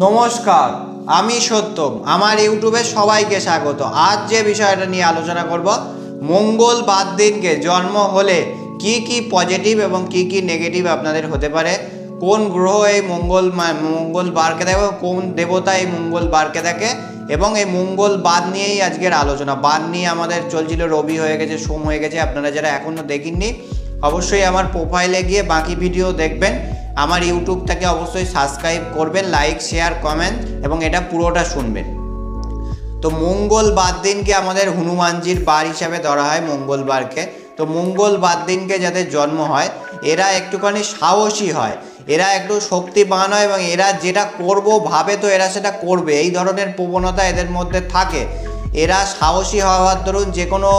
নমস্কার, আমি সত্যম। আমার ইউটিউবে সবাইকে স্বাগত। আজ যে বিষয়টা নিয়ে আলোচনা করব, মঙ্গলবার দিনকে জন্ম হলে কি কি পজিটিভ এবং কি কি নেগেটিভ আপনাদের হতে পারে, কোন গ্রহ এই মঙ্গলবারকে দেখে, কোন দেবতা এই মঙ্গলবারকে দেখে, এবং এই মঙ্গলবার নিয়েই আজকের আলোচনা। বার নিয়ে আমাদের চলছিল, রবি হয়ে গেছে, সোম হয়ে গেছে। আপনারা যারা এখনও দেখেননি অবশ্যই আমার প্রোফাইলে গিয়ে বাকি ভিডিও দেখবেন। আমার ইউটিউব থেকে অবশ্যই সাবস্ক্রাইব করবেন, লাইক শেয়ার কমেন্ট এবং এটা পুরোটা শুনবেন। তো মঙ্গলবার দিনকে আমাদের হনুমানজির বার হিসাবে ধরা হয় মঙ্গলবারকে। তো মঙ্গলবার দিনকে যাদের জন্ম হয় এরা একটুখানি সাহসী হয়, এরা একটু শক্তিবান হয় এবং এরা যেটা করব ভাবে তো এরা সেটা করবে, এই ধরনের প্রবণতা এদের মধ্যে থাকে। এরা সাহসী হওয়ার দরুন যে কোনো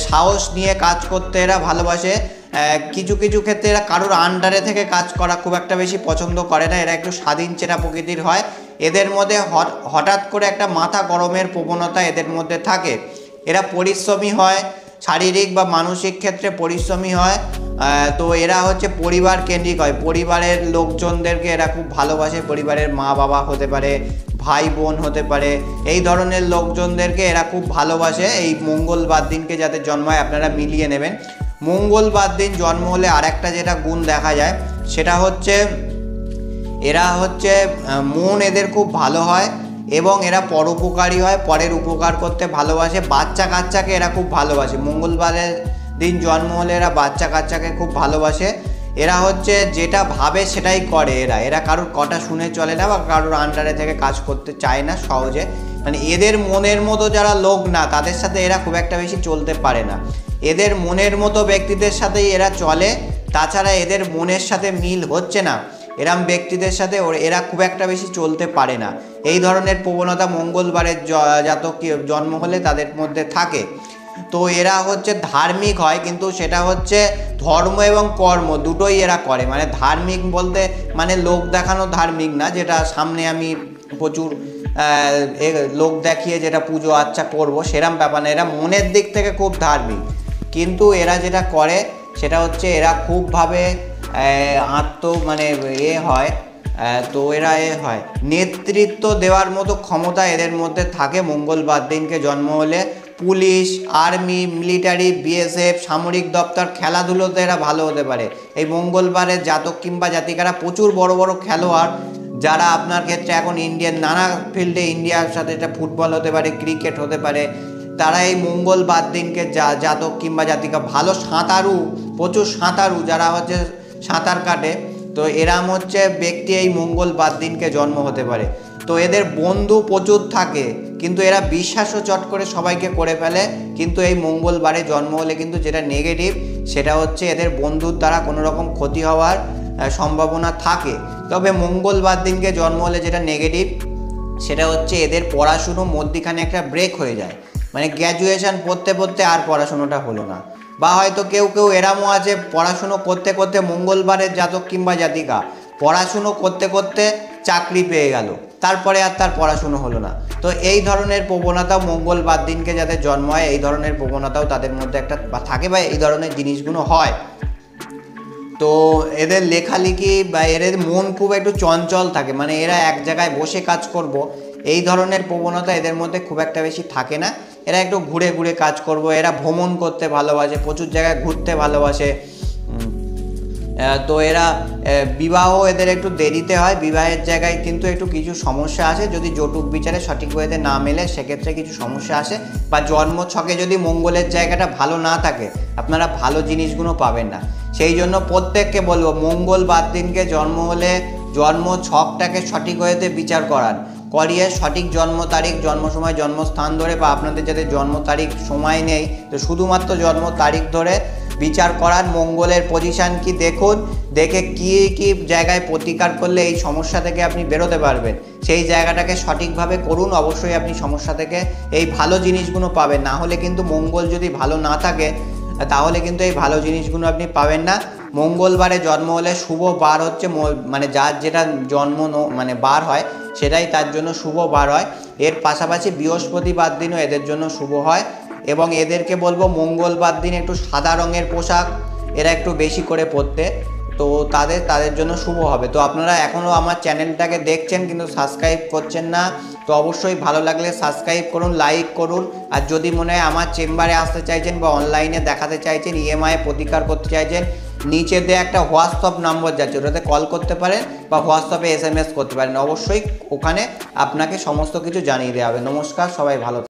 সাহস নিয়ে কাজ করতে এরা ভালোবাসে। কিছু কিছু ক্ষেত্রে এরা কারোর আন্ডারে থেকে কাজ করা খুব একটা বেশি পছন্দ করে না। এরা একটু স্বাধীন চেনা প্রকৃতির হয়। এদের মধ্যে হঠাৎ করে একটা মাথা গরমের প্রবণতা এদের মধ্যে থাকে। এরা পরিশ্রমী হয়, শারীরিক বা মানসিক ক্ষেত্রে পরিশ্রমী হয়। তো এরা হচ্ছে পরিবার কেন্দ্রিক হয়, পরিবারের লোকজনদেরকে এরা খুব ভালোবাসে। পরিবারের মা বাবা হতে পারে, ভাই বোন হতে পারে, এই ধরনের লোকজনদেরকে এরা খুব ভালোবাসে। এই মঙ্গলবার দিনকে যাদের জন্ম হয় আপনারা মিলিয়ে নেবেন। মঙ্গলবার দিন জন্ম হলে আরেকটা যেটা গুণ দেখা যায় সেটা হচ্ছে এরা হচ্ছে মন এদের খুব ভালো হয় এবং এরা পরোপকারী হয়, পরের উপকার করতে ভালোবাসে। বাচ্চা কাচ্চাকে এরা খুব ভালোবাসে। মঙ্গলবারের দিন জন্ম হলে এরা বাচ্চা কাচ্চাকে খুব ভালোবাসে। এরা হচ্ছে যেটা ভাবে সেটাই করে। এরা কারোর কথা শুনে চলে না বা কারোর আন্ডারে থেকে কাজ করতে চায় না সহজে। এদের মনের মতো যারা লোক না তাদের সাথে এরা খুব একটা বেশি চলতে পারে না। এদের মনের মতো ব্যক্তিদের সাথেই এরা চলে, তাছাড়া এদের মনের সাথে মিল হচ্ছে না এরম ব্যক্তিদের সাথে এরা খুব একটা বেশি চলতে পারে না। এই ধরনের প্রবণতা মঙ্গলবারের জাতক জন্ম হলে তাদের মধ্যে থাকে। তো এরা হচ্ছে ধার্মিক হয়, কিন্তু সেটা হচ্ছে ধর্ম এবং কর্ম দুটোই এরা করে। ধার্মিক বলতে লোক দেখানো ধার্মিক না, যেটা সামনে আমি প্রচুর লোক দেখিয়ে যেটা পুজো আচ্ছা করবো সেরম ব্যাপার না। এরা মনের দিক থেকে খুব ধার্মিক, কিন্তু এরা যেটা করে সেটা হচ্ছে এরা খুবভাবে হয়। তো এরা হয় নেতৃত্ব দেওয়ার মতো ক্ষমতা এদের মধ্যে থাকে মঙ্গলবার দিনকে জন্ম হলে। পুলিশ, আর্মি, মিলিটারি, বিএসএফ, সামরিক দপ্তর, খেলাধুলোতে এরা ভালো হতে পারে। এই মঙ্গলবারের জাতক কিংবা জাতিকারা প্রচুর বড় বড় খেলোয়াড়, যারা আপনার ক্ষেত্রে এখন ইন্ডিয়ান নানা ফিল্ডে, ইন্ডিয়ার সাথে এটা ফুটবল হতে পারে, ক্রিকেট হতে পারে, তারা এই মঙ্গলবার দিনকে জাতক কিংবা জাতিকা ভালো সাঁতারু, প্রচুর সাঁতারু যারা হচ্ছে সাঁতার কাটে, তো এরাম হচ্ছে ব্যক্তি এই মঙ্গলবার দিনকে জন্ম হতে পারে। তো এদের বন্ধু প্রচুর থাকে, কিন্তু এরা বিশ্বাসও চট করে সবাইকে করে ফেলে। কিন্তু এই মঙ্গলবারে জন্ম হলে কিন্তু যেটা নেগেটিভ সেটা হচ্ছে এদের বন্ধুর দ্বারা কোনো রকম ক্ষতি হওয়ার সম্ভাবনা থাকে। তবে মঙ্গলবার দিনকে জন্ম হলে যেটা নেগেটিভ সেটা হচ্ছে এদের পড়াশুনো মধ্যিখানে একটা ব্রেক হয়ে যায়। গ্র্যাজুয়েশন পড়তে পড়তে আর পড়াশুনোটা হলো না, বা হয়তো কেউ কেউ এরামও আছে পড়াশুনো করতে করতে মঙ্গলবারের জাতক কিংবা জাতিকা পড়াশুনো করতে করতে চাকরি পেয়ে গেল, তারপরে আর তার পড়াশুনো হলো না। তো এই ধরনের প্রবণতাও মঙ্গলবার দিনকে যাদের জন্ম হয় এই ধরনের প্রবণতাও তাদের মধ্যে একটা থাকে, বা এই ধরনের জিনিসগুলো হয়। তো এদের লেখালেখি বা এদের মন খুব একটু চঞ্চল থাকে, এরা এক জায়গায় বসে কাজ করব এই ধরনের প্রবণতা এদের মধ্যে খুব একটা বেশি থাকে না। এরা একটু ঘুরে ঘুরে কাজ করব, এরা ভ্রমণ করতে ভালোবাসে, প্রচুর জায়গায় ঘুরতে ভালোবাসে। তো এরা বিবাহ এদের একটু দেরিতে হয়, বিবাহের জায়গায় কিন্তু একটু কিছু সমস্যা আসে, যদি যৌতুক বিচারে সঠিক ওয়েতে না মেলে সেক্ষেত্রে কিছু সমস্যা আসে, বা জন্ম ছকে যদি মঙ্গলের জায়গাটা ভালো না থাকে আপনারা ভালো জিনিসগুলো পাবেন না। সেই জন্য প্রত্যেককে বলবো মঙ্গলবার দিনকে জন্ম হলে জন্ম ছকটাকে সঠিক ওয়েতে বিচার করিয়ে সঠিক জন্ম তারিখ, জন্ম সময়, জন্মস্থান ধরে, বা আপনাদের যাদের জন্ম তারিখ সময় নেই তো শুধুমাত্র জন্ম তারিখ ধরে বিচার করার, মঙ্গলের পজিশান কি দেখুন, দেখে কি জায়গায় প্রতিকার করলে এই সমস্যা থেকে আপনি বেরোতে পারবেন সেই জায়গাটাকে সঠিকভাবে করুন। অবশ্যই আপনি সমস্যা থেকে এই ভালো জিনিসগুলো পাবেন। না হলে কিন্তু মঙ্গল যদি ভালো না থাকে তাহলে কিন্তু এই ভালো জিনিসগুলো আপনি পাবেন না। মঙ্গলবারে জন্ম হলে শুভ বার হচ্ছে যার যেটা জন্ম বার হয় সেটাই তার জন্য শুভ বার হয়। এর পাশাপাশি বৃহস্পতিবার দিনও এদের জন্য শুভ হয়। এবং এদেরকে বলবো মঙ্গলবার দিন একটু সাদা রঙের পোশাক এরা একটু বেশি করে পরতে, তো তাদের জন্য শুভ হবে। তো আপনারা এখনও আমার চ্যানেলটাকে দেখছেন কিন্তু সাবস্ক্রাইব করছেন না, তো অবশ্যই ভালো লাগলে সাবস্ক্রাইব করুন, লাইক করুন। আর যদি মনে হয় আমার চেম্বারে আসতে চাইছেন বা অনলাইনে দেখাতে চাইছেন, ইএমআই প্রতিকার করতে চাইছেন, নিচে দিয়ে একটা হোয়াটসঅ্যাপ নম্বর যাচ্ছে, ওটাতে কল করতে পারেন বা হোয়াটসঅ্যাপে SMS করতে পারেন। অবশ্যই ওখানে আপনাকে সমস্ত কিছু জানিয়ে দেওয়া হবে। নমস্কার, সবাই ভালো।